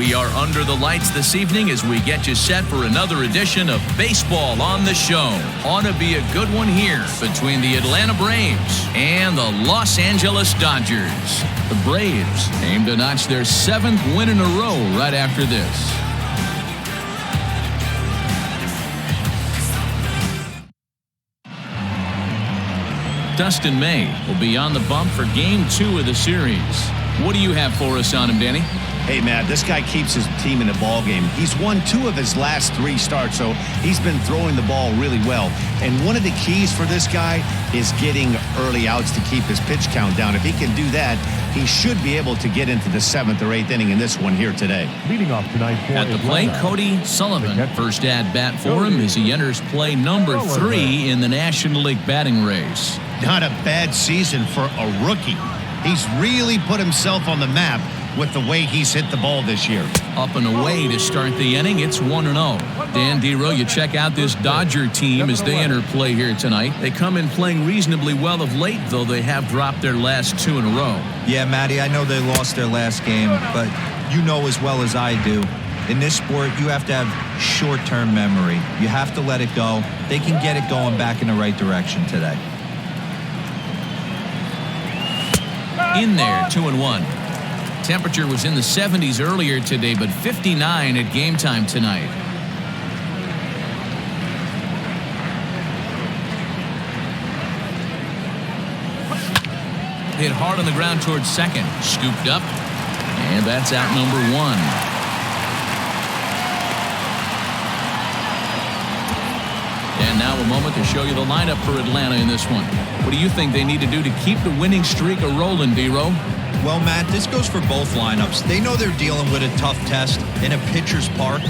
We are under the lights this evening as we get you set for another edition of Baseball on the Show. Ought to be a good one here between the Atlanta Braves and the Los Angeles Dodgers. The Braves aim to notch their 7th win in a row right after this. Dustin May will be on the bump for Game 2 of the series. What do you have for us on him, Danny? Hey, Matt, this guy keeps his team in a ball game. He's won 2 of his last 3 starts, so he's been throwing the ball really well. And one of the keys for this guy is getting early outs to keep his pitch count down. If he can do that, he should be able to get into the 7th or 8th inning in this one here today. Leading off tonight for at the plate, Cody Sullivan. First at bat for him as he enters play number 3 in the National League batting race. Not a bad season for a rookie. He's really put himself on the map with the way he's hit the ball this year. Up and away to start the inning. It's 1-0. Dan Dero, you check out this Dodger team as they enter play here tonight. They come in playing reasonably well of late, though they have dropped their last 2 in a row. Yeah, Matty, I know they lost their last game, but you know as well as I do, in this sport, you have to have short-term memory. You have to let it go. They can get it going back in the right direction today. In there, 2-1. Temperature was in the 70s earlier today, but 59 at game time tonight. Hit hard on the ground towards second. Scooped up. And that's out number 1. And now a moment to show you the lineup for Atlanta in this one. What do you think they need to do to keep the winning streak a-rolling, Dero? Well, Matt, this goes for both lineups. They know they're dealing with a tough test in a pitcher's park,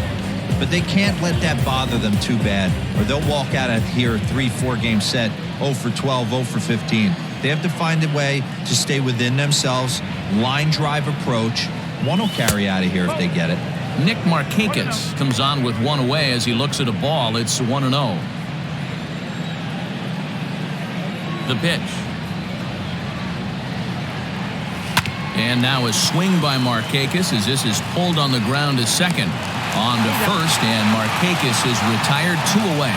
but they can't let that bother them too bad, or they'll walk out of here 3-4 game set, 0 for 12, 0 for 15. They have to find a way to stay within themselves, line drive approach. One will carry out of here if they get it. Nick Markakis comes on with 1 away as he looks at a ball. It's 1-0. The pitch. And now a swing by Markakis as this is pulled on the ground to second. On to first, and Markakis is retired 2 away.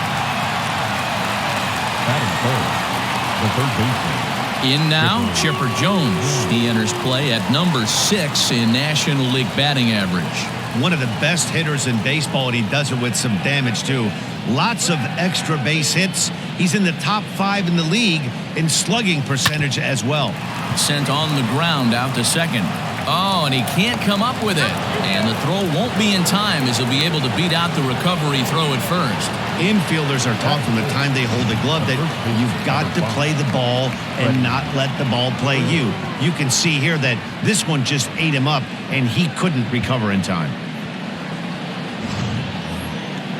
The third baseman. In now, Chipper Jones. He enters play at number 6 in National League batting average. One of the best hitters in baseball, and he does it with some damage, too. Lots of extra base hits. He's in the top 5 in the league in slugging percentage as well. Sent on the ground out to second. Oh, and he can't come up with it. And the throw won't be in time as he'll be able to beat out the recovery throw at first. Infielders are taught from the time they hold the glove that you've got to play the ball and not let the ball play you. You can see here that this one just ate him up, and he couldn't recover in time.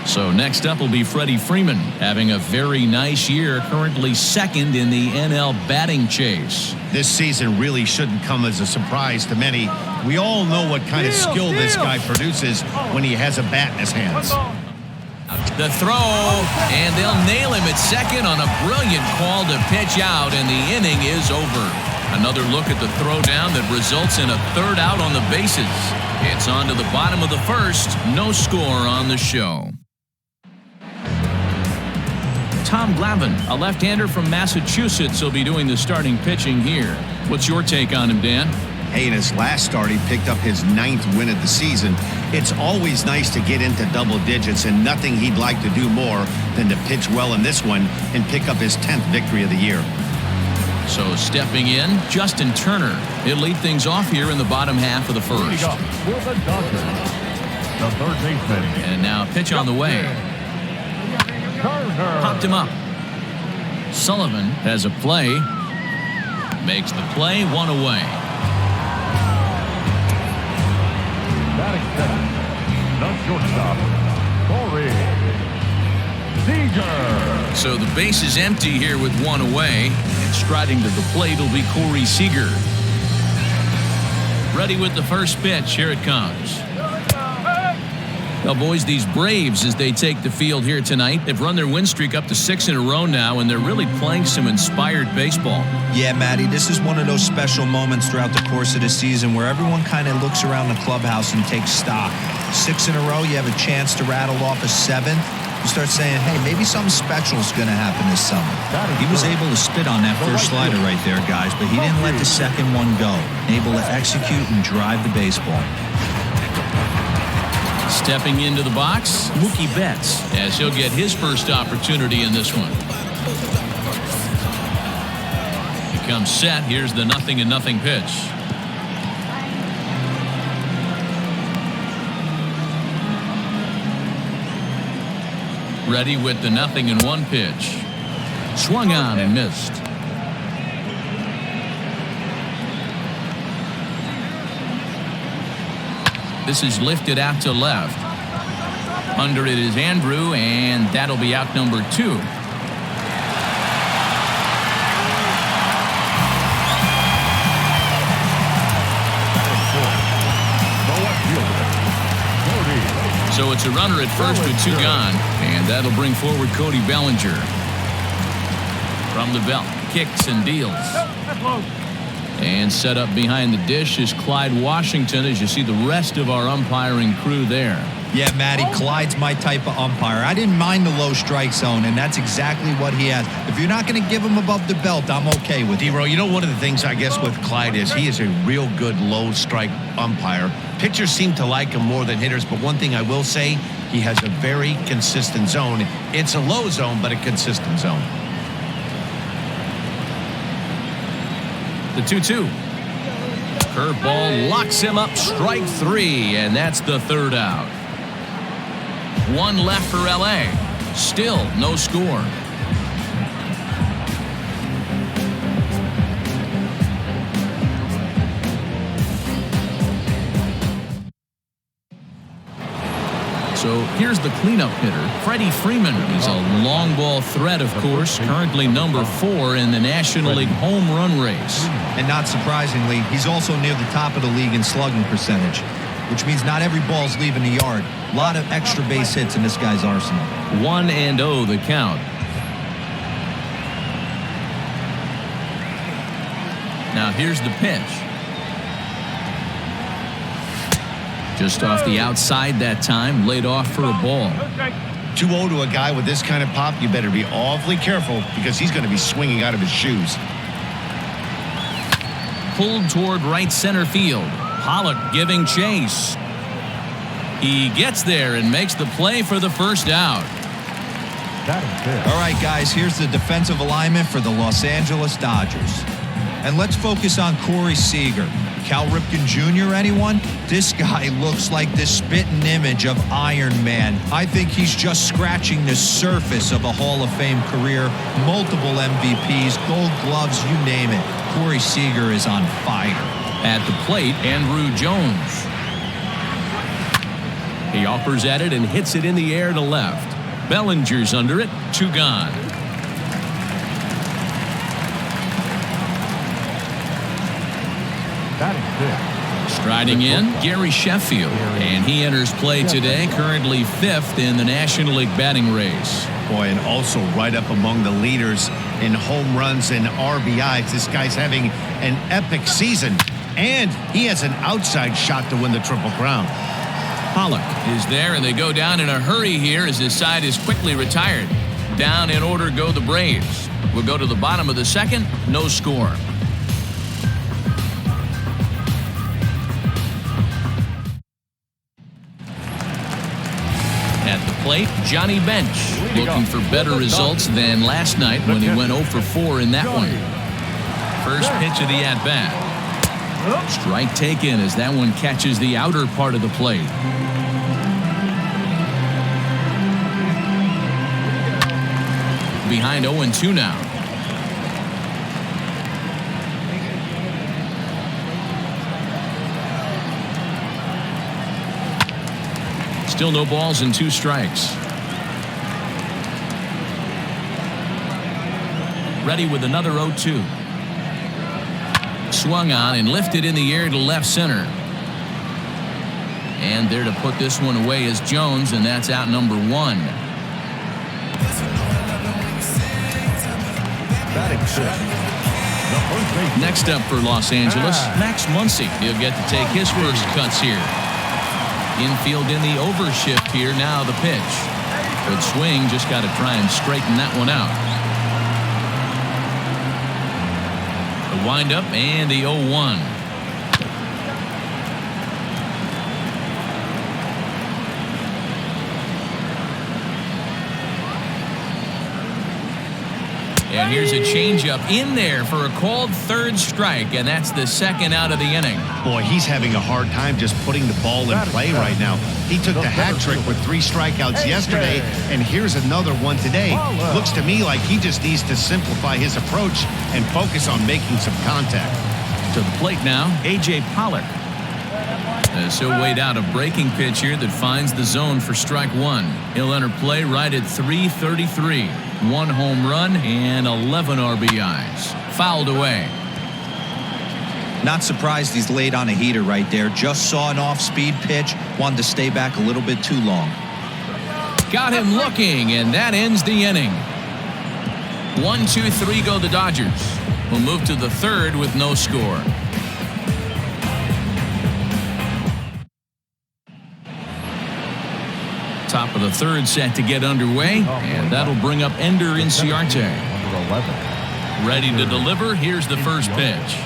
So next up will be Freddie Freeman, having a very nice year, currently 2nd in the NL batting chase. This season really shouldn't come as a surprise to many. We all know what kind of skill this guy produces when he has a bat in his hands. The throw, and they'll nail him at second on a brilliant call to pitch out, and the inning is over. Another look at the throw down that results in a 3rd out on the bases. It's on to the bottom of the 1st. No score on the show. Tom Glavine, a left-hander from Massachusetts, will be doing the starting pitching here. What's your take on him, Dan? Hey, in his last start, he picked up his 9th win of the season. It's always nice to get into double digits, and nothing he'd like to do more than to pitch well in this one and pick up his 10th victory of the year. So stepping in, Justin Turner. He'll lead things off here in the bottom half of the 1st. For the Dodgers, the third baseman. And now a pitch on the way. Popped him up. Sullivan has a play. Makes the play, 1 away. Batting second, the shortstop, Corey Seager. So the base is empty here with 1 away. And striding to the plate will be Corey Seager. Ready with the first pitch. Here it comes. Well, boys, these Braves, as they take the field here tonight, they've run their win streak up to 6 in a row now, and they're really playing some inspired baseball. Yeah, Matty, this is one of those special moments throughout the course of the season where everyone kind of looks around the clubhouse and takes stock. 6 in a row, you have a chance to rattle off a 7th. You start saying, hey, maybe something special is going to happen this summer. He was able to spit on that first slider right there, guys, but he didn't let the second one go. Able to execute and drive the baseball. Stepping into the box, Mookie Betts, as he'll get his first opportunity in this one. He comes set. Here's the 0-0 pitch. Ready with the 0-1 pitch. Swung on and missed. This is lifted out to left. Under it is Andrew, and that'll be out number 2. So it's a runner at first with 2 gone, and that'll bring forward Cody Bellinger. From the belt, kicks and deals. And set up behind the dish is Clyde Washington, as you see the rest of our umpiring crew there. Yeah, Matty, Clyde's my type of umpire. I didn't mind the low strike zone, and that's exactly what he has. If you're not going to give him above the belt, I'm okay with it. D-Row, you know, one of the things I guess with Clyde is he is a real good low strike umpire. Pitchers seem to like him more than hitters, but one thing I will say, he has a very consistent zone. It's a low zone, but a consistent zone. The 2-2. Curveball locks him up, strike 3, and that's the 3rd out. 1 left for LA. Still no score. So here's the cleanup hitter, Freddie Freeman. He's a long ball threat, of course, currently number 4 in the National League home run race. And not surprisingly, he's also near the top of the league in slugging percentage, which means not every ball's leaving the yard. A lot of extra base hits in this guy's arsenal. 1-0 the count. Now here's the pitch. Just off the outside that time, laid off for a ball. 2-0 to a guy with this kind of pop, you better be awfully careful because he's going to be swinging out of his shoes. Pulled toward right center field. Pollock giving chase. He gets there and makes the play for the first out. All right, guys, here's the defensive alignment for the Los Angeles Dodgers. And let's focus on Corey Seager. Cal Ripken Jr., anyone? This guy looks like the spitting image of Iron Man. I think he's just scratching the surface of a Hall of Fame career. Multiple MVPs, Gold Gloves, you name it. Corey Seager is on fire. At the plate, Andrew Jones. He offers at it and hits it in the air to left. Bellinger's under it, 2 gone. Striding in, Gary Sheffield, and he enters play today, currently 5th in the National League batting race. Boy, and also right up among the leaders in home runs and RBIs. This guy's having an epic season, and he has an outside shot to win the Triple Crown. Pollock is there, and they go down in a hurry here as his side is quickly retired. Down in order go the Braves. We'll go to the bottom of the 2nd, no score. Plate, Johnny Bench, looking for better results than last night when he went 0 for 4 in that one. First pitch of the at-bat. Strike taken as that one catches the outer part of the plate. Behind 0-2 now. Still no balls and 2 strikes. Ready with another 0-2. Swung on and lifted in the air to left center. And there to put this one away is Jones, and that's out number 1. Batting fifth, the first baseman. Next up for Los Angeles, Max Muncy. He'll get to take his first cuts here. Infield in the overshift here. Now the pitch. Good swing. Just got to try and straighten that one out. The windup and the 0-1. And here's a changeup in there for a called third strike, and that's the second out of the inning. Boy, he's having a hard time just putting the ball in play right now. He took the hat trick with 3 strikeouts yesterday, and here's another one today. Looks to me like he just needs to simplify his approach and focus on making some contact. To the plate now, A.J. Pollock. As he'll wait out a breaking pitch here that finds the zone for strike 1. He'll enter play right at 333. 1 home run and 11 RBIs. Fouled away. Not surprised he's laid on a heater right there. Just saw an off-speed pitch. Wanted to stay back a little bit too long. Got him looking, and that ends the inning. 1, 2, 3 go the Dodgers. We'll move to the third with no score. Top of the third set to get underway, and that'll bring up Ender Inciarte. Ready to deliver. Here's the first pitch.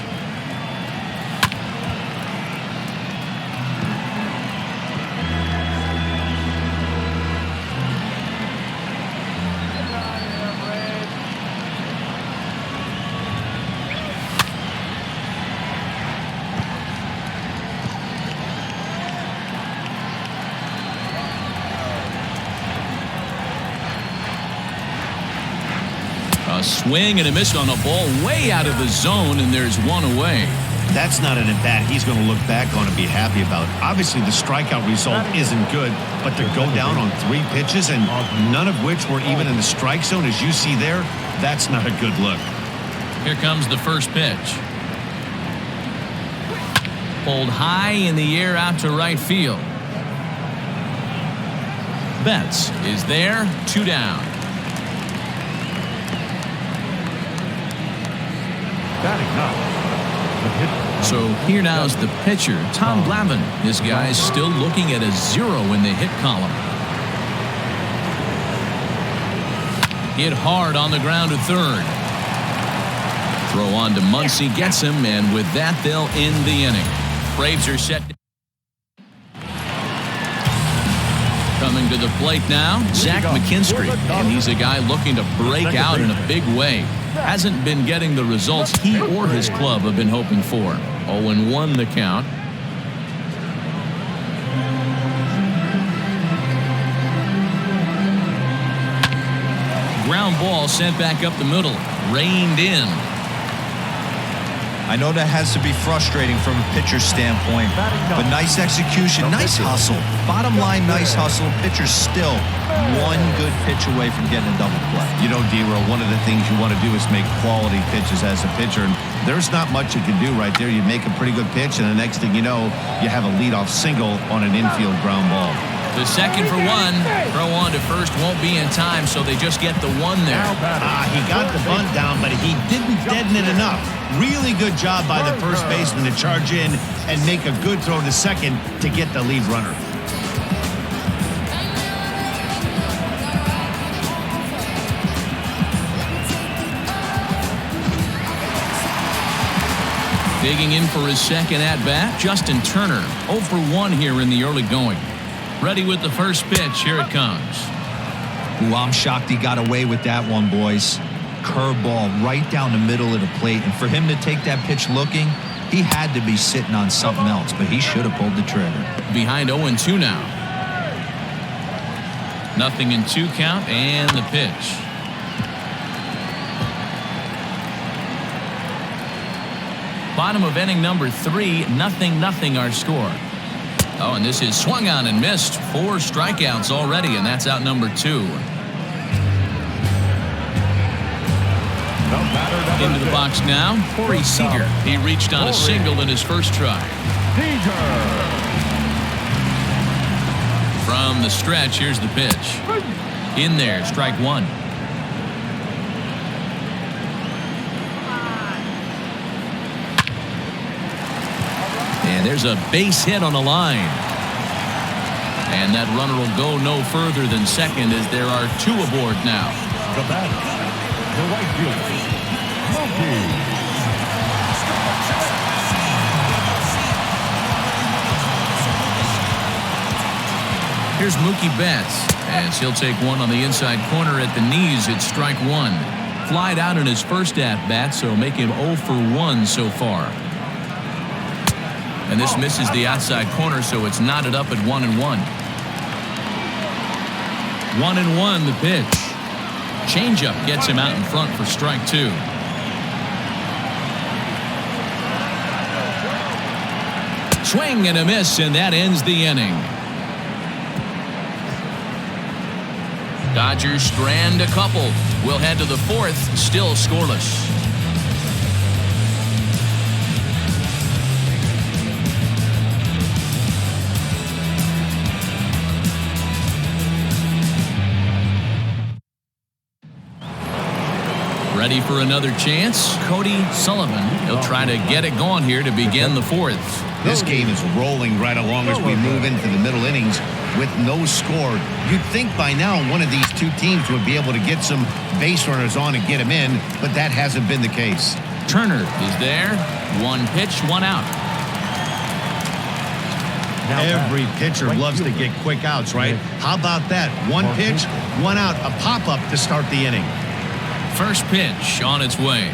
A swing and a miss on a ball way out of the zone, and there's one away. That's not an at-bat he's going to look back on and be happy about. Obviously, the strikeout result isn't good, but to go down on 3 pitches and none of which were even in the strike zone, as you see there, that's not a good look. Here comes the first pitch. Pulled high in the air out to right field. Betts is there, 2 down. So here now is the pitcher, Tom Glavine. This guy is still looking at a 0 in the hit column. Hit hard on the ground to third. Throw on to Muncy, gets him, and with that they'll end the inning. Braves are set. Coming to the plate now, Zach McKinstry, and he's a guy looking to break out in a big way. Hasn't been getting the results he or his club have been hoping for. 0-1 the count. Ground ball sent back up the middle. Reined in. I know that has to be frustrating from a pitcher's standpoint, but nice execution, nice hustle. Bottom line, nice hustle. Pitcher's still 1 good pitch away from getting a double play. You know, D-Row, one of the things you want to do is make quality pitches as a pitcher, and there's not much you can do right there. You make a pretty good pitch, and the next thing you know, you have a leadoff single on an infield ground ball. The second for 1. Throw on to first won't be in time, so they just get the 1 there. He got the bunt down, but he didn't deaden it enough. Really good job by the first baseman to charge in and make a good throw to second to get the lead runner. Digging in for his second at-bat, Justin Turner. 0 for 1 here in the early going. Ready with the first pitch. Here it comes. Ooh, I'm shocked he got away with that one, boys. Curveball right down the middle of the plate. And for him to take that pitch looking, he had to be sitting on something else, but he should have pulled the trigger. Behind 0-2 now. 0-2 count and the pitch. Bottom of inning number 3, 0-0 our score. Oh, and this is swung on and missed. 4 strikeouts already, and that's out number 2. Into the box now, Corey Seager. He reached on a single in his first try. From the stretch, here's the pitch. In there, strike one. And there's a base hit on the line. And that runner will go no further than second as there are two aboard now. The batter, the right fielder, Mookie. Here's Mookie Betts as he'll take one on the inside corner at the knees. It's strike one. Flied out in his first at-bat, so make him 0 for 1 so far. And this misses the outside corner, so it's knotted up at 1-1. 1-1 the pitch. Changeup gets him out in front for strike two. Swing and a miss, and that ends the inning. Dodgers strand a couple. We'll head to the fourth, still scoreless. Ready for another chance? Cody Sullivan. He'll try to get it going here to begin the fourth. This game is rolling right along as we move into the middle innings with no score. You'd think by now one of these two teams would be able to get some base runners on and get them in, but that hasn't been the case. Turner is there. One pitch, one out. Every pitcher loves to get quick outs, right? How about that? One pitch, one out, a pop-up to start the inning. First pitch on its way.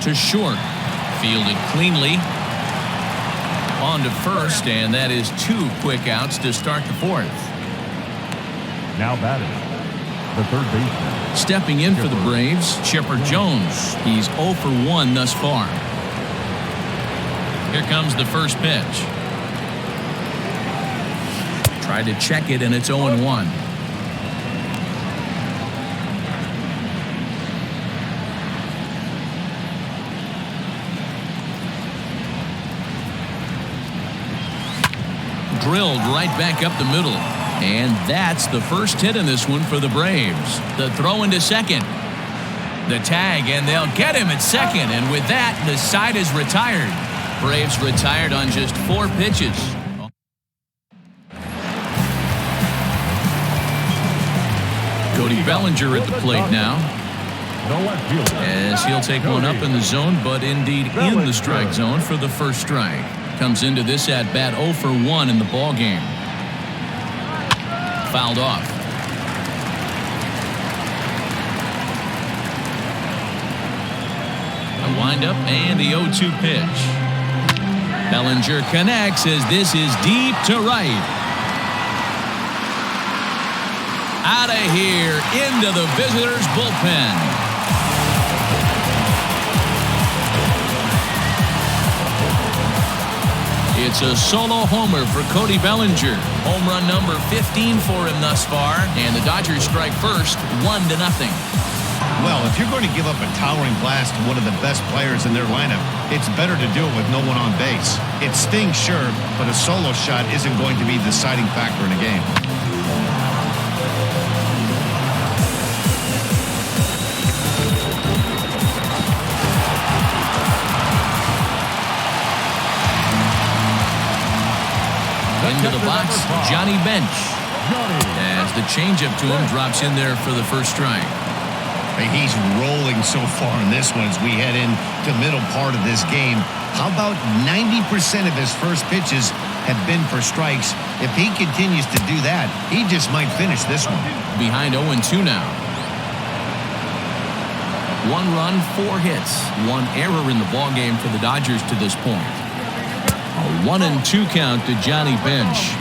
To short. Fielded cleanly. On to first, and that is two quick outs to start the fourth. Now batting, the third baseman. Stepping in for the Braves, Chipper Jones. He's 0 for 1 thus far. Here comes the first pitch. Tried to check it, and it's 0-1. Drilled right back up the middle. And that's the first hit in this one for the Braves. The throw into second. The tag, and they'll get him at second. And with that, the side is retired. Braves retired on just 4 pitches. Cody Bellinger at the plate now. As he'll take one up in the zone, but indeed in the strike zone for the first strike. Comes into this at-bat 0 for 1 in the ballgame. Fouled off. A windup and the 0-2 pitch. Bellinger connects as this is deep to right. Out of here into the visitors' bullpen. It's a solo homer for Cody Bellinger. Home run number 15 for him thus far, and the Dodgers strike first, 1-0. Well, if you're going to give up a towering blast to one of the best players in their lineup, it's better to do it with no one on base. It stings, sure, but a solo shot isn't going to be the deciding factor in a game. Into the box, Johnny Bench. As the changeup to him drops in there for the first strike. He's rolling so far in this one as we head into middle part of this game. How about 90% of his first pitches have been for strikes? If he continues to do that, he just might finish this one. Behind 0-2 now. 1 run, 4 hits, 1 error in the ballgame for the Dodgers to this point. A 1-2 count to Johnny Bench.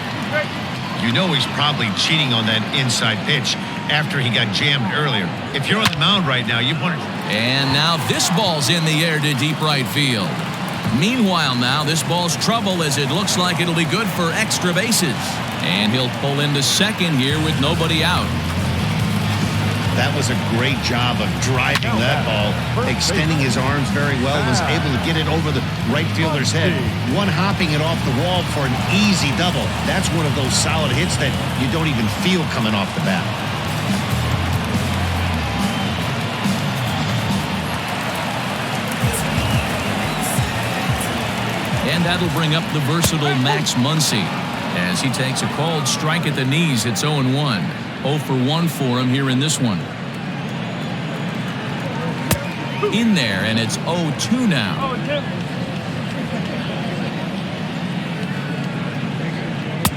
You know he's probably cheating on that inside pitch after he got jammed earlier. If you're on the mound right now, you want to... And now this ball's in the air to deep right field. Meanwhile now, this ball's trouble as it looks like it'll be good for extra bases. And he'll pull into second here with nobody out. That was a great job of driving that ball, extending his arms very well, was able to get it over the right fielder's head, one-hopping it off the wall for an easy double. That's one of those solid hits that you don't even feel coming off the bat. And that'll bring up the versatile Max Muncy as he takes a called strike at the knees. It's 0-1. 0 for 1 for him here in this one. In there, and it's 0-2 now.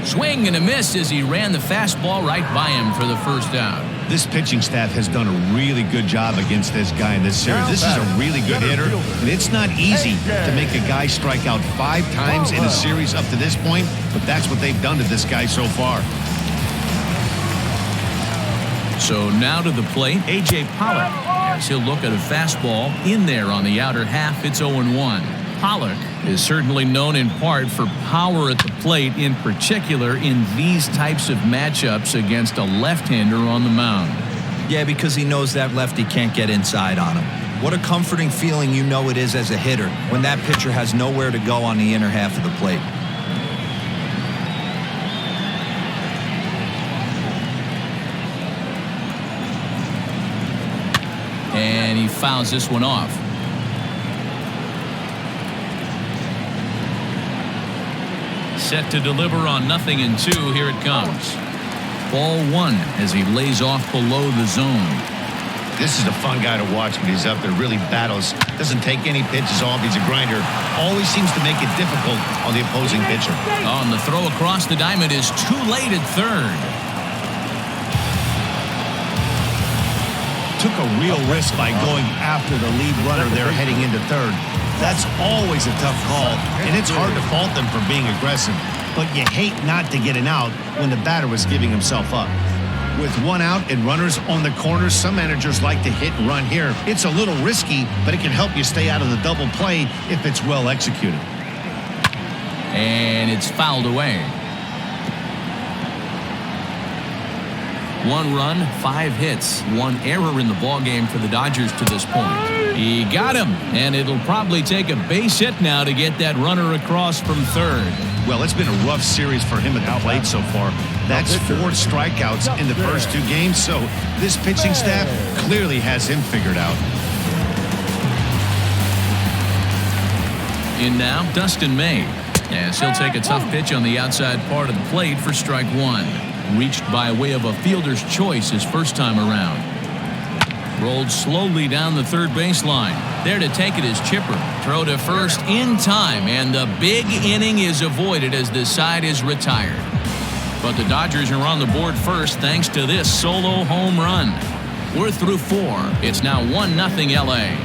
Swing and a miss as he ran the fastball right by him for the first out. This pitching staff has done a really good job against this guy in this series. This is a really good hitter, and it's not easy to make a guy strike out 5 times in a series up to this point, but that's what they've done to this guy so far. So now to the plate, A.J. Pollock, as he'll look at a fastball in there on the outer half. It's 0-1. Pollock is certainly known in part for power at the plate, in particular in these types of matchups against a left-hander on the mound. Yeah, because he knows that lefty can't get inside on him. What a comforting feeling you know it is as a hitter when that pitcher has nowhere to go on the inner half of the plate. And he fouls this one off. Set to deliver on 0-2. Here it comes. Ball 1 as he lays off below the zone. This is a fun guy to watch when he's up there. Really battles. Doesn't take any pitches off. He's a grinder. Always seems to make it difficult on the opposing pitcher. On the throw across the diamond is too late at third. Took a real risk by going after the lead runner there heading into third. That's always a tough call, and it's hard to fault them for being aggressive. But you hate not to get an out when the batter was giving himself up. With 1 out and runners on the corners, some managers like to hit and run here. It's a little risky, but it can help you stay out of the double play if it's well executed. And it's fouled away. 1 run, 5 hits, 1 error in the ballgame for the Dodgers to this point. He got him, and it'll probably take a base hit now to get that runner across from third. Well, it's been a rough series for him at the plate so far. That's 4 strikeouts in the first 2 games, so this pitching staff clearly has him figured out. In now, Dustin May, as he'll take a tough pitch on the outside part of the plate for strike 1. Reached by way of a fielder's choice his first time around. Rolled slowly down the third baseline. There to take it is Chipper. Throw to first in time, and the big inning is avoided as the side is retired. But the Dodgers are on the board first thanks to this solo home run. We're through 4. It's now 1-0 LA.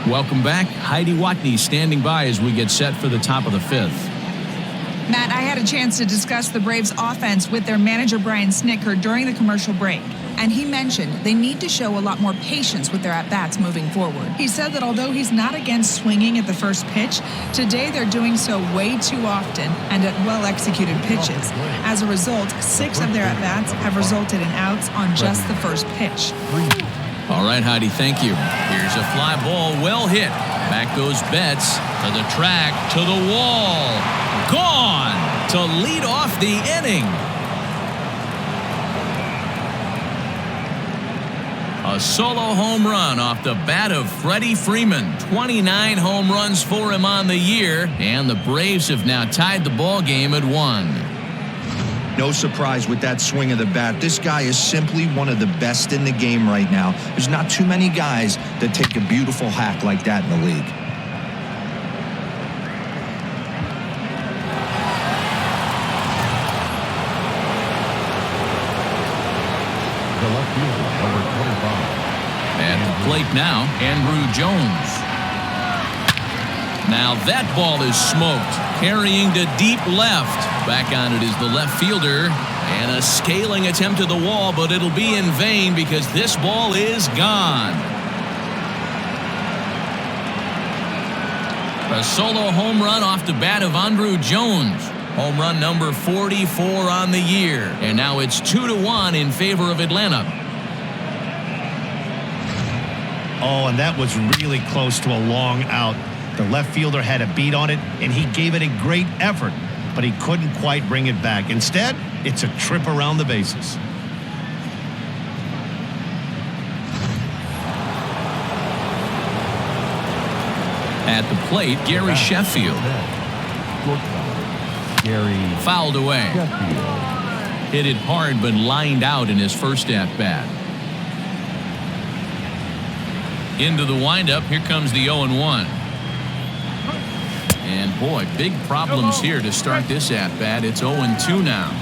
Welcome back. Heidi Watney standing by as we get set for the top of the 5th. Matt, I had a chance to discuss the Braves' offense with their manager, Brian Snitker, during the commercial break. And he mentioned they need to show a lot more patience with their at-bats moving forward. He said that although he's not against swinging at the first pitch, today they're doing so way too often and at well-executed pitches. As a result, 6 of their at-bats have resulted in outs on just the first pitch. All right, Heidi, thank you. Here's a fly ball, well hit. Back goes Betts to the track, to the wall. Gone to lead off the inning. A solo home run off the bat of Freddie Freeman. 29 home runs for him on the year, and the Braves have now tied the ball game at 1. No surprise with that swing of the bat. This guy is simply one of the best in the game right now. There's not too many guys that take a beautiful hack like that in the league. The left fielder, number 25. At the plate now, Andrew Jones. Now that ball is smoked, carrying to deep left. Back on it is the left fielder, and a scaling attempt to the wall, but it'll be in vain because this ball is gone. A solo home run off the bat of Andruw Jones. Home run number 44 on the year. And now it's 2-1 in favor of Atlanta. Oh, and that was really close to a long out. The left fielder had a beat on it, and he gave it a great effort, but he couldn't quite bring it back. Instead, it's a trip around the bases. At the plate, Gary Sheffield. Gary Fouled away. Sheffield. Hit it hard, but lined out in his first at-bat. Into the windup. Here comes the 0-1. And boy, big problems here to start this at-bat. It's 0-2 now.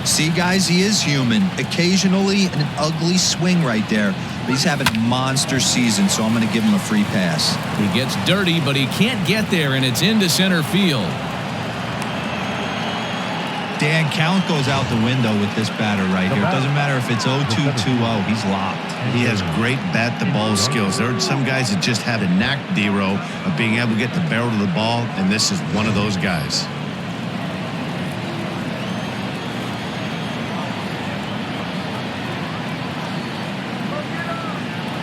See, guys, he is human. Occasionally an ugly swing right there. But he's having a monster season, so I'm going to give him a free pass. He gets dirty, but he can't get there, and it's into center field. Dan, count goes out the window with this batter right here. It doesn't matter if it's 0-2, 2-0. He's locked. He has great bat-to-ball skills. There are some guys that just have a knack, D-Row, of being able to get the barrel of the ball, and this is one of those guys.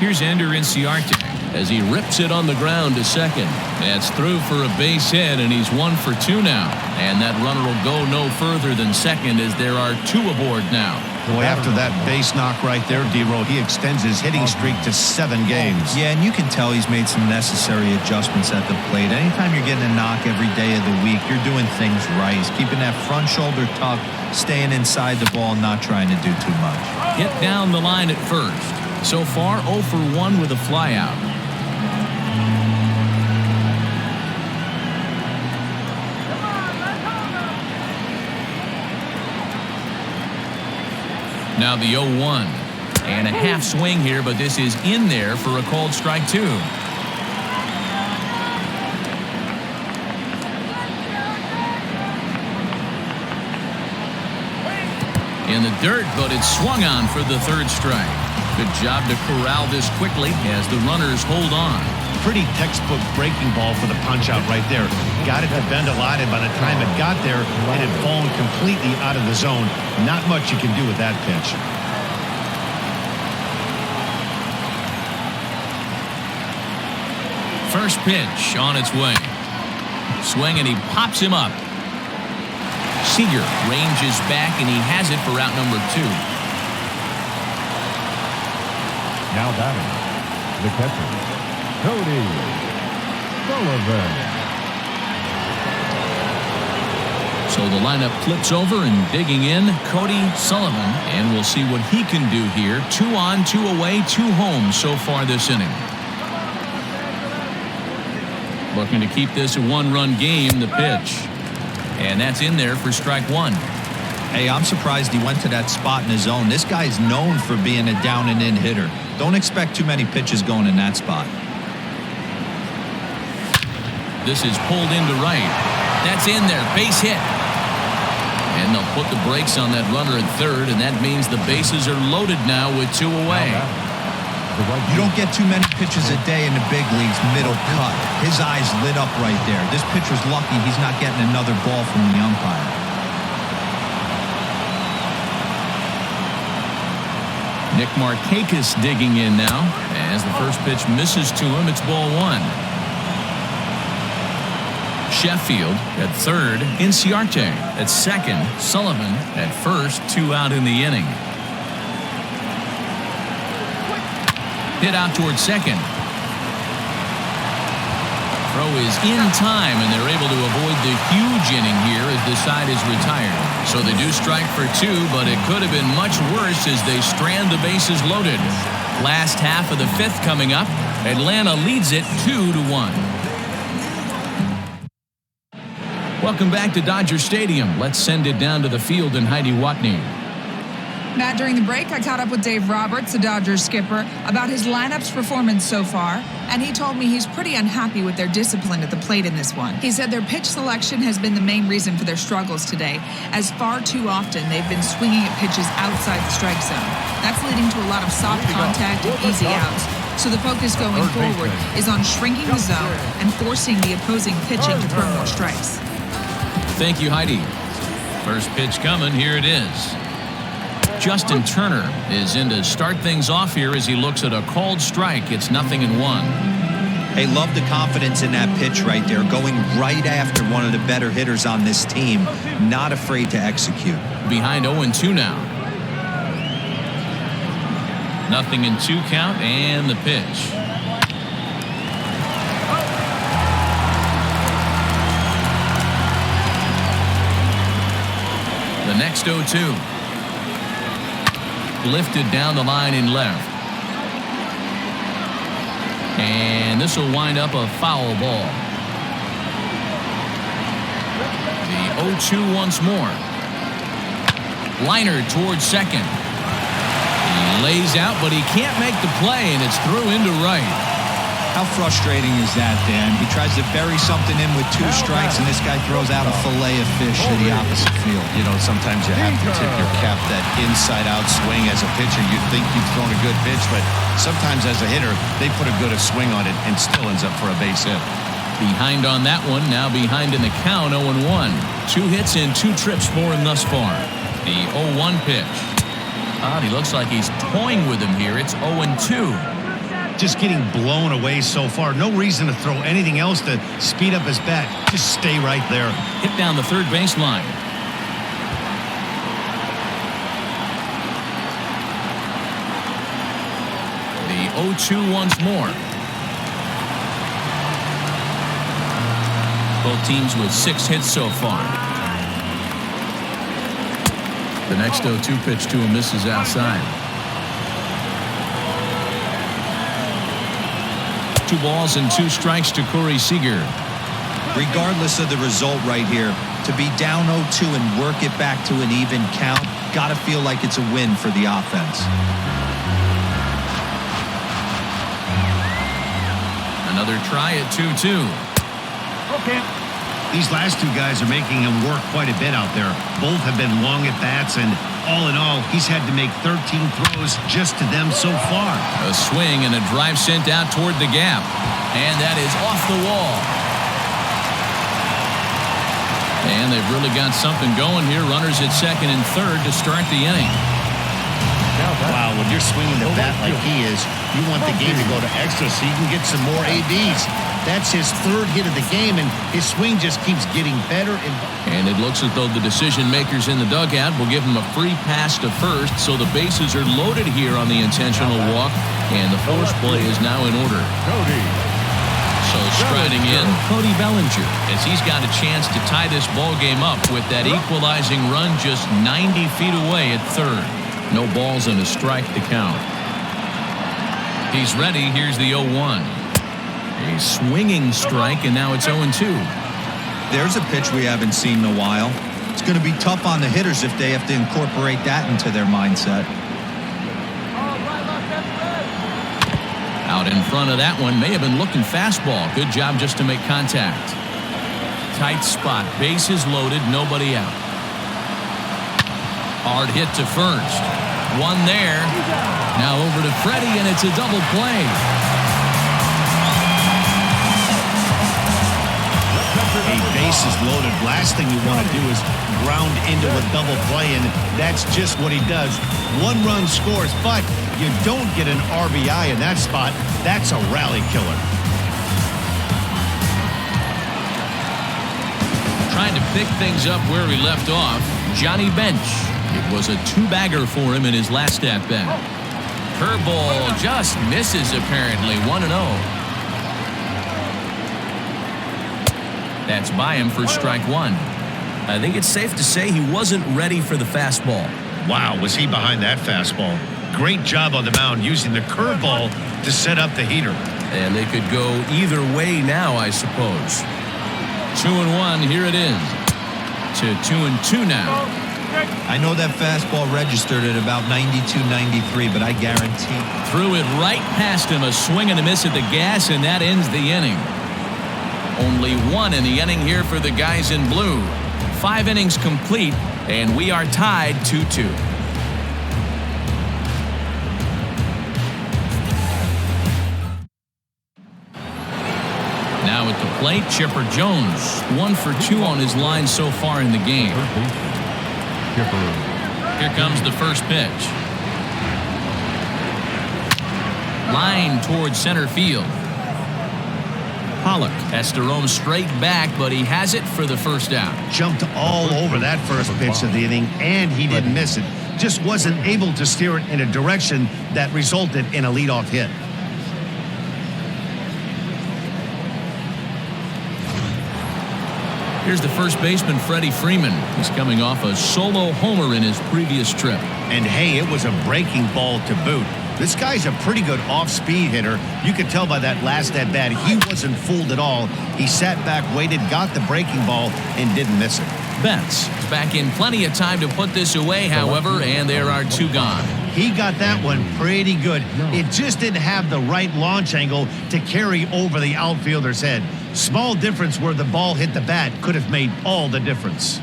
Here's Ender Inciarte as he rips it on the ground to second. That's through for a base hit, and he's 1 for 2 now. And that runner will go no further than second as there are 2 aboard now. Boy, after that base knock right there, D-Row, he extends his hitting streak to 7 games. Yeah, and you can tell he's made some necessary adjustments at the plate. Anytime you're getting a knock every day of the week, you're doing things right. He's keeping that front shoulder tucked, staying inside the ball, not trying to do too much. Hit down the line at first. So far, 0 for 1 with a flyout. Now the 0-1. And a half swing here, but this is in there for a called strike 2. In the dirt, but it's swung on for the 3rd strike. Good job to corral this quickly as the runners hold on. Pretty textbook breaking ball for the punch-out right there. Got it to bend a lot, and by the time it got there, it had fallen completely out of the zone. Not much you can do with that pitch. First pitch on its way. Swing, and he pops him up. Seager ranges back, and he has it for out number 2. Now batting, the catcher, Cody Sullivan. So the lineup flips over, and digging in, Cody Sullivan. And we'll see what he can do here. 2 on, 2 away, 2 home so far this inning. Looking to keep this a 1-run game, the pitch. And that's in there for strike 1. Hey, I'm surprised he went to that spot in his zone. This guy's known for being a down-and-in hitter. Don't expect too many pitches going in that spot. This is pulled into right. That's in there. Base hit. And they'll put the brakes on that runner at 3rd, and that means the bases are loaded now with 2 away. You don't get too many pitches a day in the big leagues middle cut. His eyes lit up right there. This pitcher's lucky he's not getting another ball from the umpire. Nick Markakis digging in now. As the first pitch misses to him, it's ball 1. Sheffield at 3rd. Inciarte at 2nd. Sullivan at 1st. 2 out in the inning. Hit out towards 2nd. Throw is in time, and they're able to avoid the huge inning here as the side is retired. So they do strike for 2, but it could have been much worse as they strand the bases loaded. Last half of the 5th coming up. Atlanta leads it 2-1. Welcome back to Dodger Stadium. Let's send it down to the field in Heidi Watney. Matt, during the break, I caught up with Dave Roberts, the Dodgers skipper, about his lineup's performance so far, and he told me he's pretty unhappy with their discipline at the plate in this one. He said their pitch selection has been the main reason for their struggles today, as far too often they've been swinging at pitches outside the strike zone. That's leading to a lot of soft contact and easy outs. So the focus going forward is on shrinking the zone and forcing the opposing pitching to throw more strikes. Thank you, Heidi. First pitch coming. Here it is. Justin Turner is in to start things off here as he looks at a called strike. It's 0-1. Hey, love the confidence in that pitch right there. Going right after one of the better hitters on this team. Not afraid to execute. Behind 0-2 now. 0-2 count and the pitch. The next 0-2. Lifted down the line in left. And this will wind up a foul ball. The 0-2 once more. Liner towards second. He lays out, but he can't make the play, and it's through into right. How frustrating is that, Dan? He tries to bury something in with 2 strikes, and this guy throws out a fillet of fish to the opposite field. You know, sometimes you have to tip your cap that inside-out swing. As a pitcher, you think you've thrown a good pitch, but sometimes as a hitter, they put a good swing on it and still ends up for a base hit. Behind on that one, now behind in the count, 0-1. 2 hits and 2 trips for him thus far. The 0-1 pitch. He looks like he's toying with him here. It's 0-2. Just getting blown away so far. No reason to throw anything else to speed up his bat. Just stay right there. Hit down the third baseline. The 0-2 once more. Both teams with 6 hits so far. The next 0-2 pitch to him misses outside. 2 balls and 2 strikes to Corey Seager. Regardless of the result right here, to be down 0-2 and work it back to an even count, gotta feel like it's a win for the offense. Another try at 2-2. Okay. These last 2 guys are making him work quite a bit out there. Both have been long at bats, and all in all, he's had to make 13 throws just to them so far. A swing and a drive sent out toward the gap. And that is off the wall. And they've really got something going here. Runners at second and third to start the inning. Wow, when you're swinging the bat like he is, you want the game to go to extra so you can get some more ABs. That's his 3rd hit of the game, and his swing just keeps getting better. And it looks as though the decision makers in the dugout will give him a free pass to first, so the bases are loaded here on the intentional walk, and the force play is now in order. So striding in, Cody Bellinger, as he's got a chance to tie this ball game up with that equalizing run just 90 feet away at third. No balls and a strike to count. He's ready. Here's the 0-1. A swinging strike, and now it's 0-2. There's a pitch we haven't seen in a while. It's going to be tough on the hitters if they have to incorporate that into their mindset. Out in front of that one, may have been looking fastball. Good job just to make contact. Tight spot, bases loaded, nobody out. Hard hit to first. One there. Now over to Freddie, and it's a double play. A bases loaded. Last thing you want to do is ground into a double play, and that's just what he does. 1 run scores, but you don't get an RBI in that spot. That's a rally killer. Trying to pick things up where he left off, Johnny Bench. It was a 2-bagger for him in his last at-bat. Curveball just misses apparently. 1-0. That's by him for strike 1. I think it's safe to say he wasn't ready for the fastball. Wow, was he behind that fastball. Great job on the mound using the curveball to set up the heater. And they could go either way now, I suppose. 2-1, here it is. To 2-2 now. I know that fastball registered at about 92, 93, but I guarantee. Threw it right past him, a swing and a miss at the gas, and that ends the inning. Only one in the inning here for the guys in blue. 5 innings complete, and we are tied 2-2. Now at the plate, Chipper Jones. 1 for 2 on his line so far in the game. Here comes the first pitch. Line towards center field. Pollock has to roam straight back, but he has it for the first out. Jumped all over that first pitch of the inning, and he didn't miss it. Just wasn't able to steer it in a direction that resulted in a leadoff hit. Here's the first baseman, Freddie Freeman. He's coming off a solo homer in his previous trip. And hey, it was a breaking ball to boot. This guy's a pretty good off-speed hitter. You could tell by that last at-bat, he wasn't fooled at all. He sat back, waited, got the breaking ball, and didn't miss it. Betts is back in plenty of time to put this away, however, and there are 2 gone. He got that one pretty good. It just didn't have the right launch angle to carry over the outfielder's head. Small difference where the ball hit the bat could have made all the difference.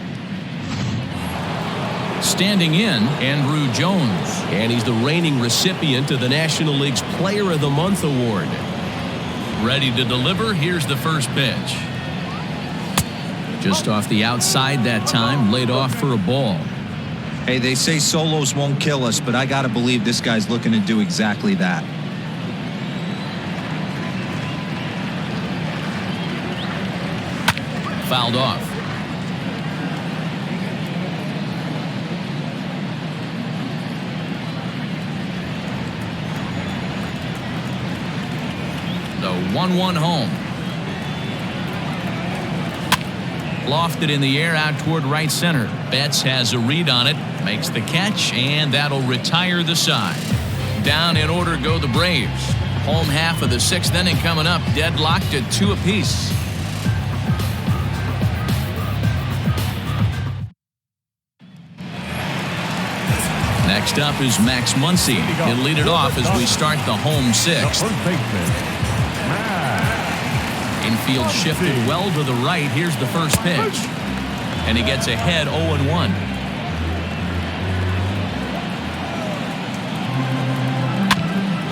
Standing in, Andrew Jones, and he's the reigning recipient of the National League's Player of the Month award. Ready to deliver, here's the first pitch. Just off the outside that time, laid off for a ball. Hey, they say solos won't kill us, but I got to believe this guy's looking to do exactly that. Fouled off. The 1-1 home. Lofted in the air out toward right center. Betts has a read on it, makes the catch, and that'll retire the side. Down in order go the Braves. Home half of the 6th inning coming up, deadlocked at 2 apiece. Next up is Max Muncy. He'll lead it off as we start the home 6th. Infield shifted well to the right. Here's the first pitch. And he gets ahead 0-1.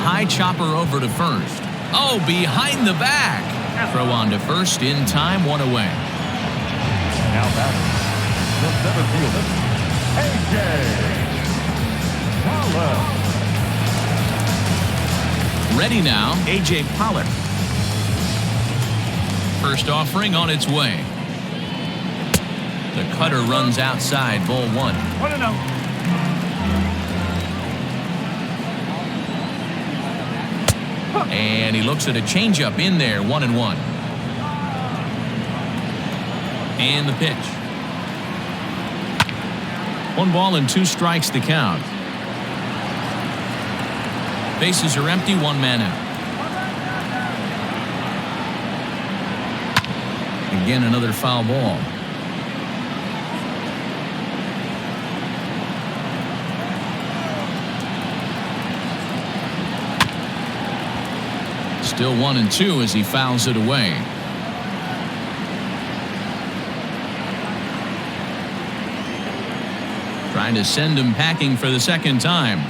High chopper over to first. Oh, behind the back. Throw on to first in time, 1 away. Now batting, the center fielder, A.J. Pollock. Ready now, A.J. Pollock. First offering on its way. The cutter runs outside, ball 1. 1-0. And he looks at a changeup in there, 1-1. And the pitch. 1 ball and 2 strikes to count. Bases are empty, 1 man out. Again, another foul ball. Still 1-2 as he fouls it away. Trying to send him packing for the 2nd time.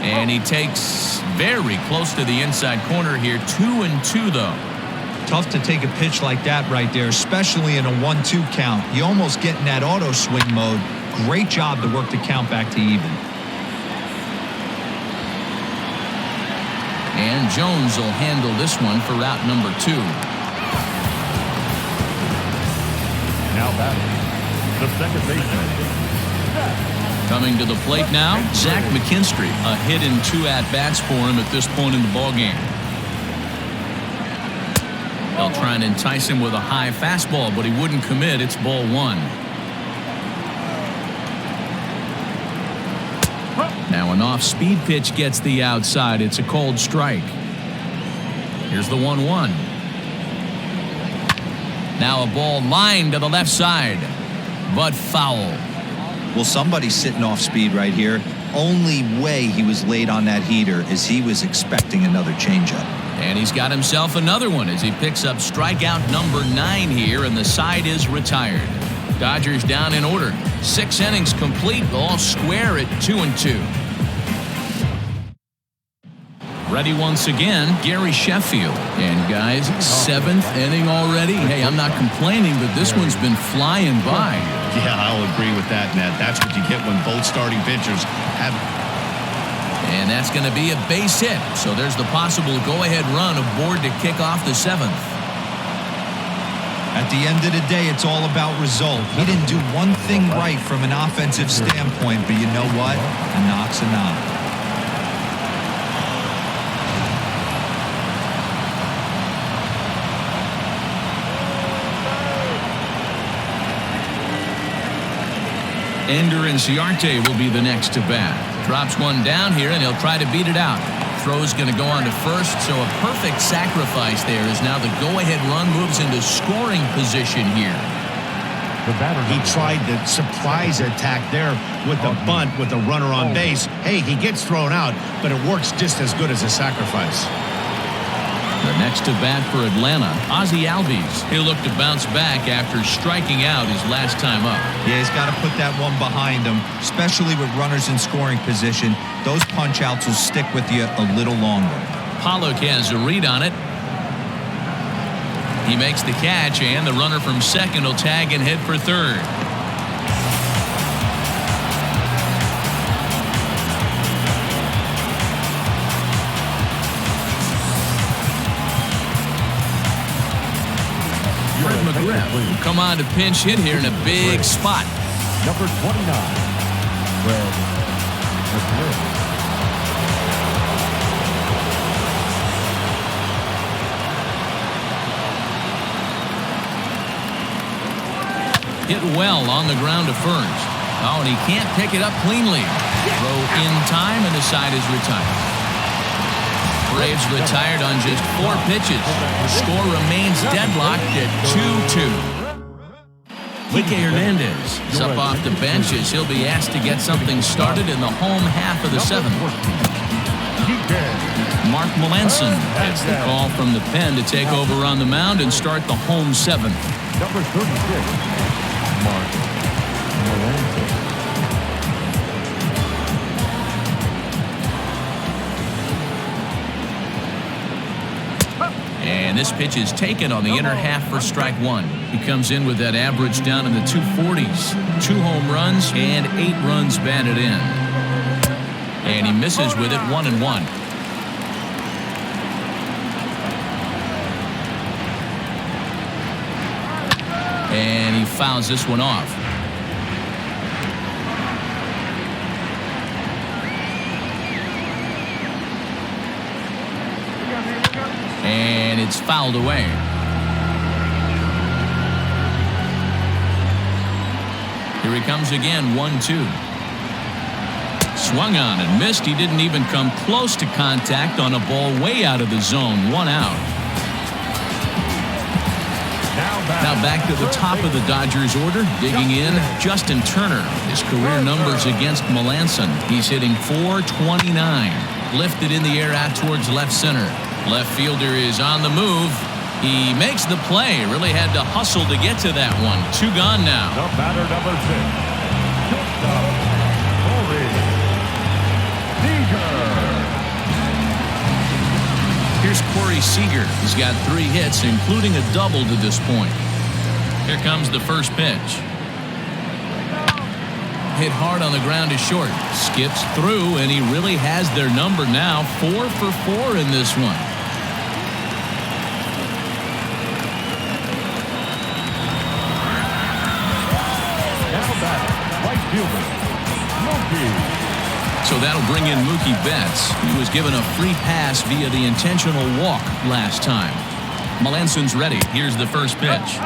And he takes very close to the inside corner here. 2-2 though. Tough to take a pitch like that right there, especially in a 1-2 count. You almost get in that auto swing mode. Great job to work the count back to even. And Jones will handle this one for route number 2. Now batting, the second baseman. Coming to the plate now, Zach McKinstry. A hit in 2 at-bats for him at this point in the ballgame. They'll try and entice him with a high fastball, but he wouldn't commit. It's ball 1. Now An off-speed pitch gets the outside. It's a cold strike. Here's the 1-1. Now a ball lined to the left side, but foul. Well, somebody's sitting off speed right here. Only way he was late on that heater is he was expecting another changeup. And he's got himself another one as he picks up strikeout number 9 here, and the side is retired. Dodgers down in order. 6 innings complete, all square at 2-2. Ready once again, Gary Sheffield. And guys, 7th inning already. Hey, I'm not complaining, but this one's been flying by. Yeah, I'll agree with that, Nat. That's what you get when both starting pitchers have. And that's going to be a base hit. So there's the possible go-ahead run aboard to kick off the 7th. At the end of the day, it's all about result. He didn't do one thing right from an offensive standpoint, but you know what? A knock's a knock. Ender Inciarte will be the next to bat. Drops one down here, and he'll try to beat it out. Throw's going to go on to first, so a perfect sacrifice there as now the go-ahead run moves into scoring position here. He tried the surprise attack there with the bunt with the runner on base. Hey, he gets thrown out, but it works just as good as a sacrifice. The next to bat for Atlanta, Ozzie Albies. He'll look to bounce back after striking out his last time up. Yeah, he's got to put that one behind him, especially with runners in scoring position. Those punch-outs will stick with you a little longer. Pollock has a read on it. He makes the catch, and the runner from second will tag and head for third. McGriff will come on to pinch hit here in a big spot. Number 29, Fred McGriff. Hit well on the ground to first. Oh, and he can't pick it up cleanly. Throw in time, and the side is retired. Braves retired on just 4 pitches. The score remains deadlocked at 2-2. Kike Hernandez is up off the bench as he'll be asked to get something started in the home half of the 7th. Mark Melanson gets the call from the pen to take over on the mound and start the home 7th. Number 36, Mark Melanson. And this pitch is taken on the inner half for strike 1. He comes in with that average down in the 240s. 2 home runs and 8 runs batted in. And he misses with it 1-1. And he fouls this one off. And it's fouled away. Here he comes again, 1-2. Swung on and missed. He didn't even come close to contact on a ball way out of the zone. 1 out. Now back to the top of the Dodgers order. Digging in, Justin Turner. His career numbers against Melanson. He's hitting .429. Lifted in the air out towards left center. Left fielder is on the move. He makes the play. Really had to hustle to get to that one. 2 gone now. The batter, number 6, Here's Corey Seager. He's got 3 hits, including a double to this point. Here comes the first pitch. Hit hard on the ground to short. Skips through, and he really has their number now. 4 for 4 in this one. So that'll bring in Mookie Betts. He was given a free pass via the intentional walk last time. Melanson's ready. Here's the first pitch.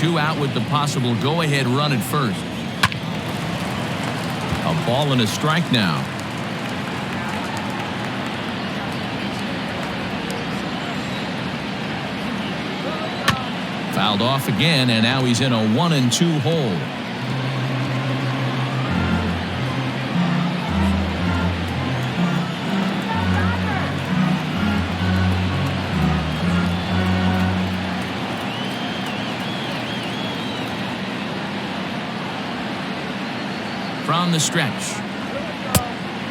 2 out with the possible go-ahead run at first. A ball and a strike now. Fouled off again, and now he's in a 1-2 hole. From the stretch.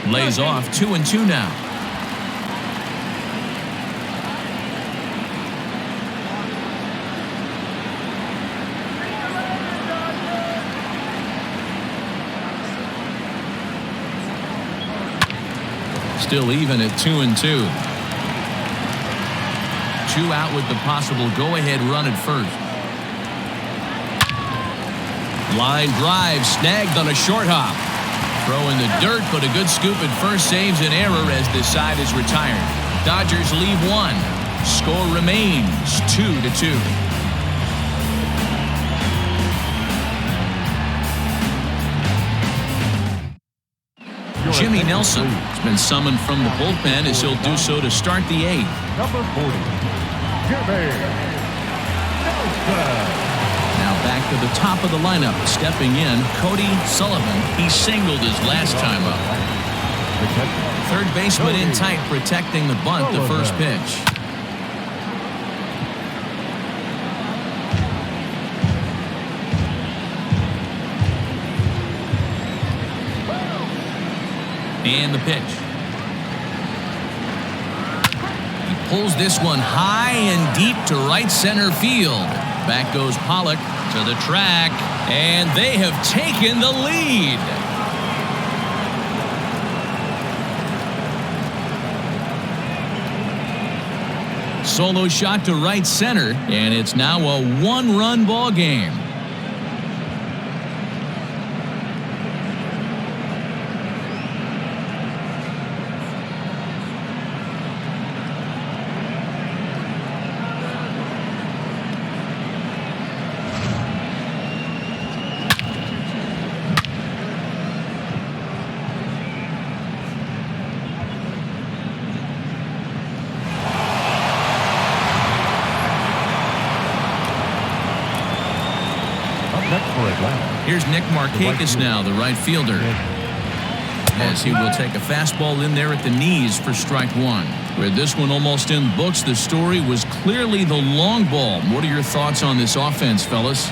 Lays off 2-2 now. Still even at 2-2. 2 out with the possible go-ahead run at first. Line drive snagged on a short hop. Throw in the dirt, but a good scoop at first saves an error as this side is retired. Dodgers leave 1. Score remains 2-2. Jimmy Nelson has been summoned from the bullpen as he'll do so to start the 8th. Number 40, Jimmy Nelson. Now back to the top of the lineup. Stepping in, Cody Sullivan. He singled his last time up. Third baseman in tight, protecting the bunt, the first pitch. And the pitch. He pulls this one high and deep to right center field. Back goes Pollock to the track, and they have taken the lead. Solo shot to right center, and it's now a 1-run ball game. Here's Nick Markakis now, the right fielder, as he will take a fastball in there at the knees for strike 1. With this one almost in books, the story was clearly the long ball. What are your thoughts on this offense, fellas?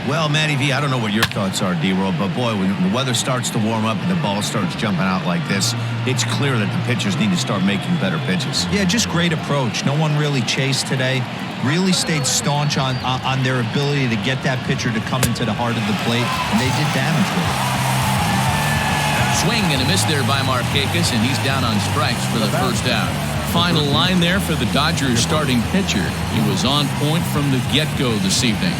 Well, Matty V, I don't know what your thoughts are, D-Roll, but boy, when the weather starts to warm up and the ball starts jumping out like this, it's clear that the pitchers need to start making better pitches. Yeah, just great approach. No one really chased today. Really stayed staunch on their ability to get that pitcher to come into the heart of the plate, and they did damage with it. Swing and a miss there by Markakis, and he's down on strikes for the first out. Final line there for the Dodgers starting pitcher. He was on point from the get-go this evening.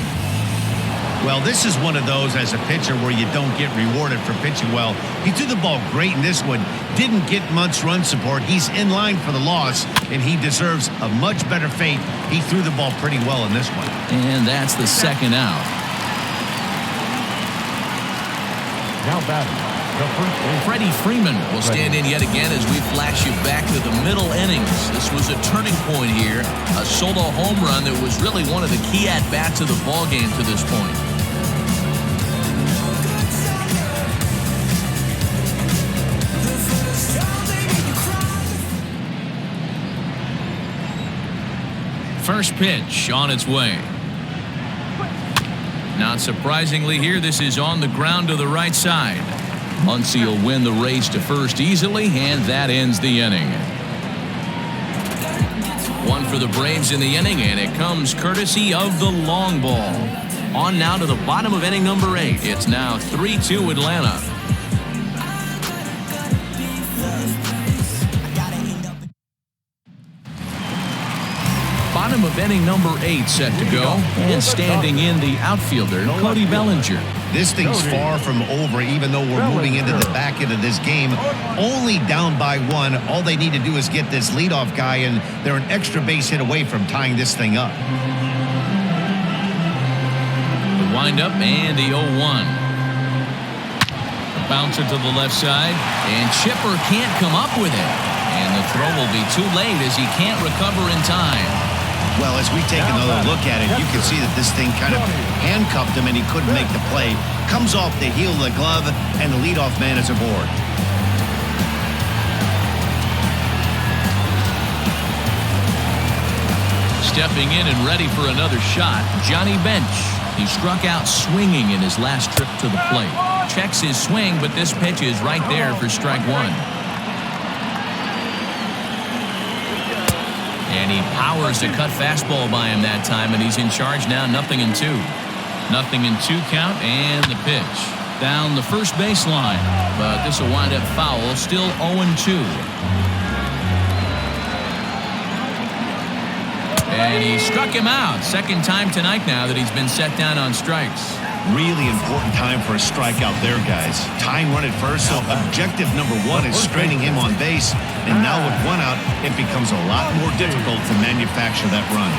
Well, this is one of those as a pitcher where you don't get rewarded for pitching well. He threw the ball great in this one. Didn't get much run support. He's in line for the loss, and he deserves a much better fate. He threw the ball pretty well in this one. And that's the second out. Now batting, the first base. Freddie Freeman will stand in yet again as we flash you back to the middle innings. This was a turning point here. A solo home run that was really one of the key at-bats of the ballgame to this point. First pitch on its way. Not surprisingly here, this is on the ground to the right side. Muncy will win the race to first easily, and that ends the inning. One for the Braves in the inning, and it comes courtesy of the long ball. On now to the bottom of inning number 8. It's now 3-2 Atlanta. Bottom of inning number 8 set to go, and standing in the outfielder, Cody Bellinger. This thing's far from over, even though we're moving into the back end of this game. Only down by 1. All they need to do is get this leadoff guy, and they're an extra base hit away from tying this thing up. windup and the 0-1. Bouncer to the left side, and Chipper can't come up with it. And the throw will be too late as he can't recover in time. Well, as we take another look at it, you can see that this thing kind of handcuffed him and he couldn't make the play. Comes off the heel of the glove, and the leadoff man is aboard. Stepping in and ready for another shot, Johnny Bench. He struck out swinging in his last trip to the plate. Checks his swing, but this pitch is right there for strike one. And he powers the cut fastball by him that time, and he's in charge now, 0-2. 0-2 count, and the pitch. Down the first baseline, but this will wind up foul, still 0-2. And he struck him out. Second time tonight now that he's been set down on strikes. Really important time for a strikeout there, guys. Tying run at first, so objective number one is straining him on base. And now with one out, it becomes a lot more difficult to manufacture that run.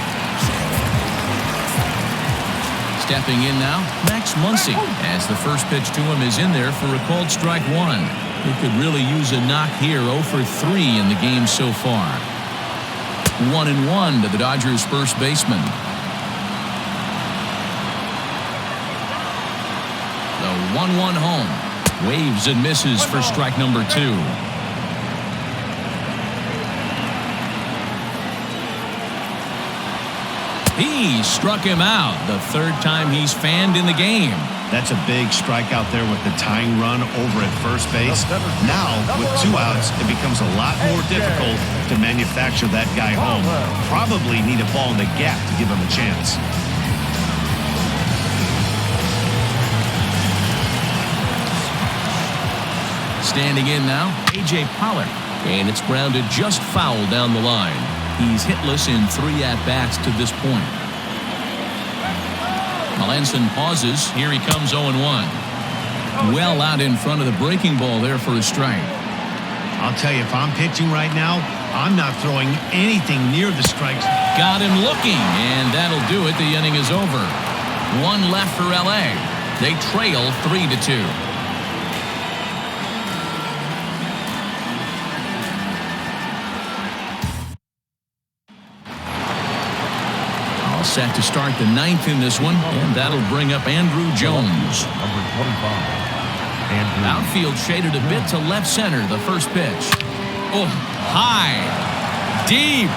Stepping in now, Max Muncy, as the first pitch to him is in there for a called strike one. He could really use a knock here, 0 for 3 in the game so far. 1-1 to the Dodgers' first baseman. The 1-1 home. Waves and misses for strike number 2. He struck him out, the third time he's fanned in the game. That's a big strikeout there with the tying run over at first base. Now, with 2 outs, it becomes a lot more difficult to manufacture that guy home. Probably need a ball in the gap to give him a chance. Standing in now, A.J. Pollock. And it's grounded just foul down the line. He's hitless in 3 at-bats to this point. Melanson pauses. Here he comes 0-1. Well out in front of the breaking ball there for a strike. I'll tell you, if I'm pitching right now, I'm not throwing anything near the strikes. Got him looking, and that'll do it. The inning is over. 1 left for L.A. They trail 3-2. Set to start the 9th in this one, and that'll bring up Andrew Jones. Number 25. Andrew. Outfield shaded a bit to left center, the first pitch. Oh, high, deep.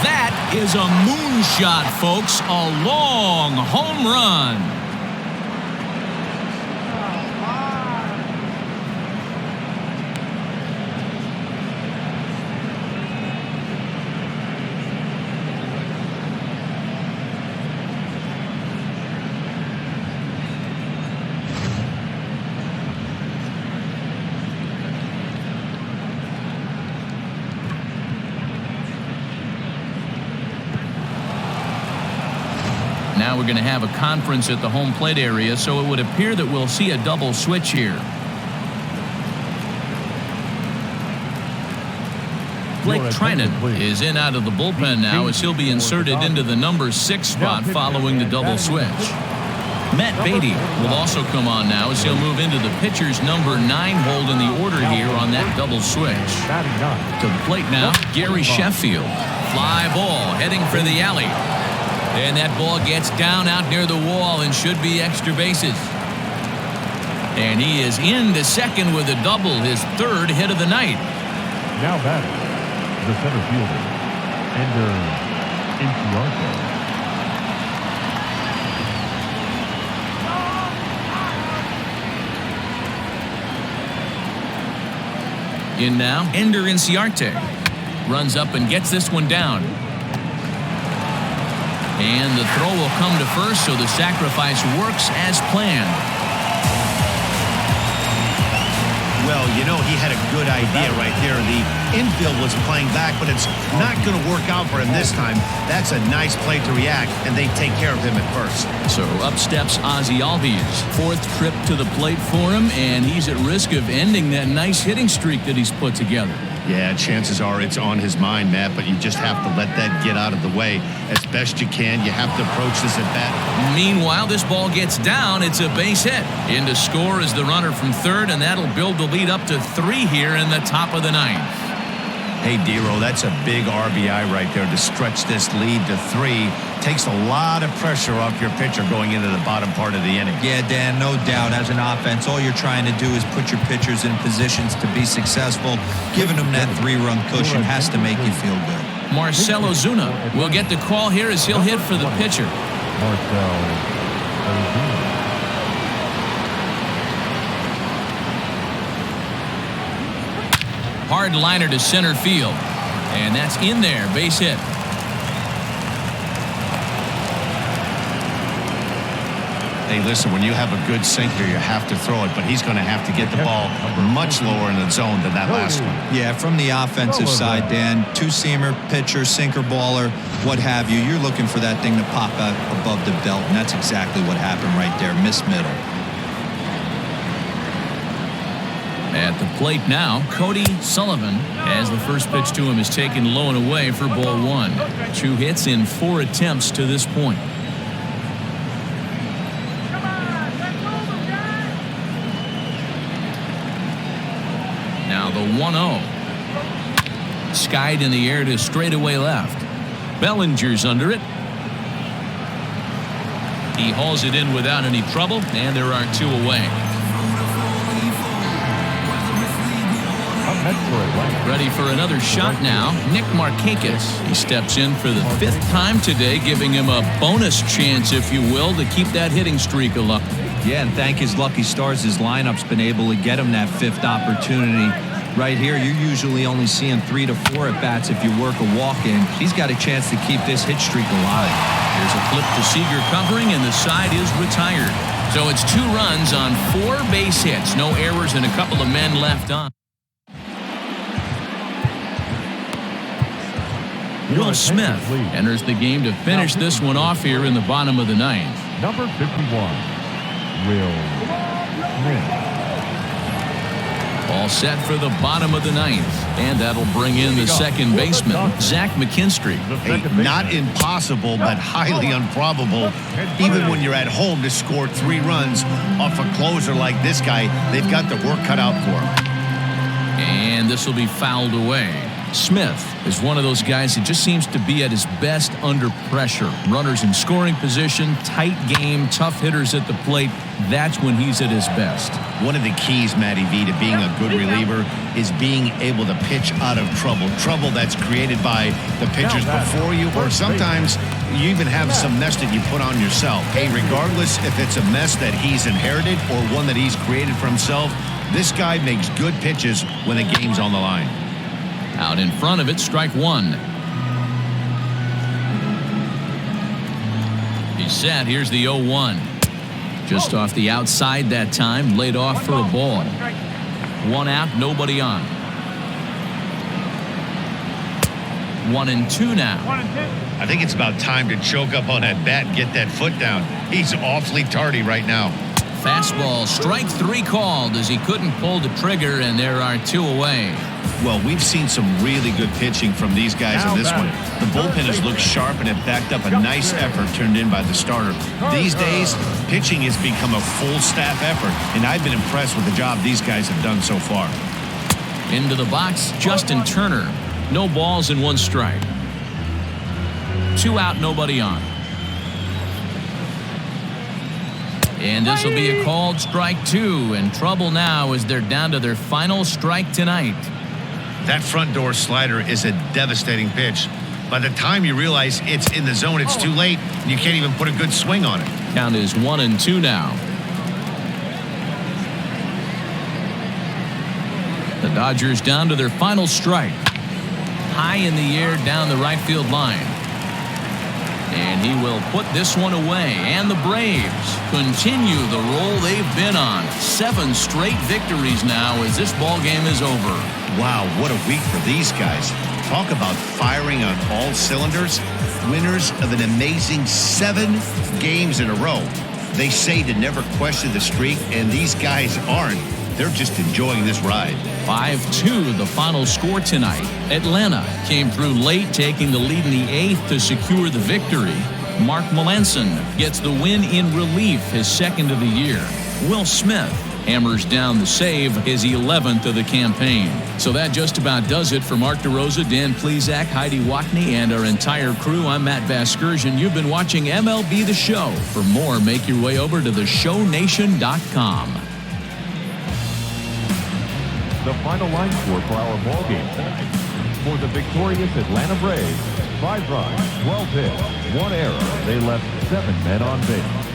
That is a moonshot, folks. A long home run. Now we're going to have a conference at the home plate area, so it would appear that we'll see a double switch here. Blake Trinan is in out of the bullpen now as he'll be inserted into the number 6 spot following the double switch. Matt Beatty will also come on now as he'll move into the pitcher's number 9 hold in the order here on that double switch. To the plate now, Gary Sheffield. Fly ball heading for the alley. And that ball gets down out near the wall and should be extra bases. And he is into second with a double, his 3rd hit of the night. Now batting, the center fielder, Ender Inciarte. In now, Ender Inciarte runs up and gets this one down. And the throw will come to first, so the sacrifice works as planned. Well, you know, he had a good idea right there. The infield was playing back, but it's not going to work out for him this time. That's a nice play to react, and they take care of him at first. So up steps Ozzie Albies. 4th trip to the plate for him, and he's at risk of ending that nice hitting streak that he's put together. Yeah, chances are it's on his mind, Matt, but you just have to let that get out of the way as best you can. You have to approach this at bat. Meanwhile, this ball gets down. It's a base hit. In to score is the runner from third, and that'll build the lead up to 3 here in the top of the 9th. Hey, Dero, that's a big RBI right there to stretch this lead to 3. Takes a lot of pressure off your pitcher going into the bottom part of the inning. Yeah, Dan, no doubt. As an offense, all you're trying to do is put your pitchers in positions to be successful. Giving them that 3-run cushion has to make you feel good. Marcell Ozuna will get the call here as he'll hit for the pitcher. Marcell Ozuna. Hard liner to center field. And that's in there. Base hit. Hey, listen, when you have a good sinker, you have to throw it, but he's going to have to get the ball much lower in the zone than that last one. Yeah, from the offensive side, Dan, 2-seamer, pitcher, sinker baller, what have you, you're looking for that thing to pop out above the belt, and that's exactly what happened right there. Miss middle. At the plate now, Cody Sullivan, as the first pitch to him is taken low and away for ball 1. 2 hits in 4 attempts to this point. Now the 1-0. Skied in the air to straightaway left. Bellinger's under it. He hauls it in without any trouble, and there are 2 away. Ready for another shot now, Nick Markakis. He steps in for the 5th time today, giving him a bonus chance, if you will, to keep that hitting streak alive. Yeah, and thank his lucky stars, his lineup's been able to get him that 5th opportunity. Right here, you're usually only seeing 3 to 4 at-bats if you work a walk-in. He's got a chance to keep this hit streak alive. Here's a flip to Seager covering, and the side is retired. So it's 2 runs on 4 base hits. No errors and a couple of men left on. Will Smith enters the game to finish this one off here in the bottom of the 9th. Number 51, Will Smith. All set for the bottom of the 9th. And that'll bring in the second baseman, Zach McKinstry. Hey, not impossible, but highly improbable. Even when you're at home to score 3 runs off a closer like this guy, they've got the work cut out for him. And this will be fouled away. Smith is one of those guys that just seems to be at his best under pressure. Runners in scoring position, tight game, tough hitters at the plate. That's when he's at his best. One of the keys, Matty V, to being a good reliever is being able to pitch out of trouble. Trouble that's created by the pitchers before you, or sometimes you even have some mess that you put on yourself. Hey, regardless if it's a mess that he's inherited or one that he's created for himself, this guy makes good pitches when the game's on the line. Out in front of it, strike 1. He's set. Here's the 0-1. Just off the outside that time, laid off for a ball. 1 out, nobody on. 1-2 now. I think it's about time to choke up on that bat and get that foot down. He's awfully tardy right now. Fastball, strike 3 called as he couldn't pull the trigger, and there are 2 away. Well, we've seen some really good pitching from these guys in this one. The bullpen has looked sharp and have backed up a nice effort turned in by the starter. These days, pitching has become a full staff effort, and I've been impressed with the job these guys have done so far. Into the box, Justin Turner. No balls and 1 strike. 2 out, nobody on. And this will be a called strike 2, and trouble now as they're down to their final strike tonight. That front door slider is a devastating pitch. By the time you realize it's in the zone, it's too late, and you can't even put a good swing on it. Count is 1-2 now. The Dodgers down to their final strike. High in the air down the right field line. And he will put this one away. And the Braves continue the roll they've been on. 7 straight victories now as this ball game is over. Wow, what a week for these guys. Talk about firing on all cylinders. Winners of an amazing 7 games in a row. They say to never question the streak, and these guys aren't. they're just enjoying this ride. 5-2 the final score tonight. Atlanta came through late, taking the lead in the 8th to secure the victory. Mark Melanson gets the win in relief, his 2nd of the year. Will Smith hammers down the save, his 11th of the campaign. So that just about does it for Mark DeRosa, Dan Plesac, Heidi Watney, and our entire crew. I'm Matt Vasgersian. You've been watching MLB The Show. For more, make your way over to theshownation.com. The final line score for our ball game tonight. For the victorious Atlanta Braves, 5 runs, 12 hits, 1 error. They left 7 men on base.